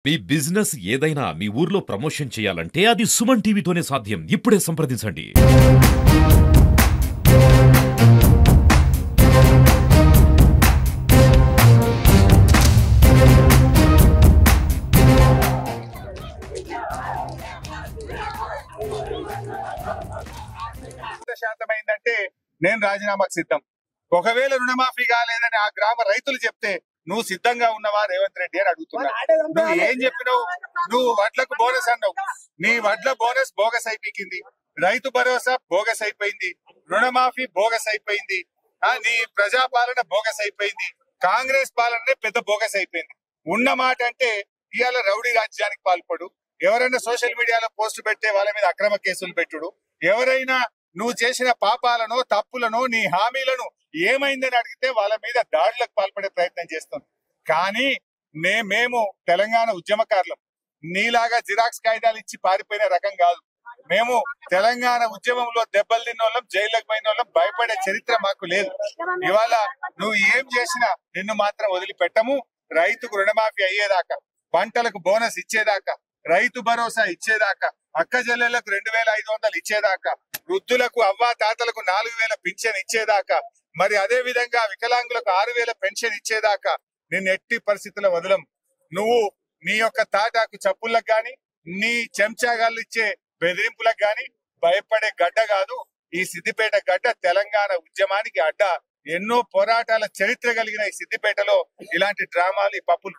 మీ business ఏదైనా మీ ఊర్లో promotion చేయాలంటే అది సుమన్ టీవీతోనే సాధ్యం. ఇప్పుడే సంప్రదించండి. శాతమైందంటే నేను రాజీనామాకు సిద్ధం. ఒకవేళ రుణమాఫీ కాలేదని ఆ గ్రామ రైతులు చెప్తే నువ్వు సిద్ధంగా ఉన్నవా రేవంత్ రెడ్డి అని అడుగుతున్నా. నువ్వు ఏం చెప్పినావు? నువ్వు వడ్లకు బోనస్ అన్నావు. నీ వడ్ల బోనస్ బోగస్ అయిపోయింది. రైతు భరోసా బోగస్ అయిపోయింది. రుణమాఫీ బోగస్ అయిపోయింది. నీ ప్రజాపాలన బోగస్ అయిపోయింది. కాంగ్రెస్ పాలనే పెద్ద బోగస్ అయిపోయింది. ఉన్న మాట అంటే ఇవాళ రౌడీ రాజ్యానికి పాల్పడు, ఎవరైనా సోషల్ మీడియాలో పోస్ట్ పెట్టే వాళ్ళ మీద అక్రమ కేసులు పెట్టుడు, ఎవరైనా నువ్వు చేసిన పాపాలను తప్పులను నీ హామీలను ఏమైందని అడిగితే వాళ్ళ మీద దాడులకు పాల్పడే ప్రయత్నం చేస్తాం. కానీ మేము తెలంగాణ ఉద్యమకారులం. నీలాగా జిరాక్స్ కాగితాలు ఇచ్చి పారిపోయిన రకం కాదు. మేము తెలంగాణ ఉద్యమంలో దెబ్బలు తిన్న వాళ్ళం, జైళ్ళకు పోయిన వాళ్ళం. భయపడే చరిత్ర మాకు లేదు. ఇవాళ నువ్వు ఏం చేసినా నిన్ను మాత్రం వదిలిపెట్టము. రైతుకు రుణమాఫీ అయ్యేదాకా, పంటలకు బోనస్ ఇచ్చేదాకా, రైతు భరోసా ఇచ్చేదాకా, అక్క చెల్లెళ్లకు 2500 ఇచ్చేదాకా, వృద్ధులకు అవ్వా తాతలకు 4000 పెన్షన్ ఇచ్చేదాకా, మరి అదే విధంగా వికలాంగులకు 6000 పెన్షన్ ఇచ్చేదాకా నిన్ను ఎట్టి పరిస్థితుల్లో వదలం. నువ్వు నీ యొక్క తాటాకు చప్పులకు గాని, నీ చెంచాగాళ్ళు ఇచ్చే బెదిరింపులకు గాని భయపడే గడ్డ కాదు ఈ సిద్దిపేట గడ్డ. తెలంగాణ ఉద్యమానికి అడ్డ. ఎన్నో పోరాటాల చరిత్ర కలిగిన ఈ సిద్దిపేటలో ఇలాంటి డ్రామాలు, ఈ పప్పులు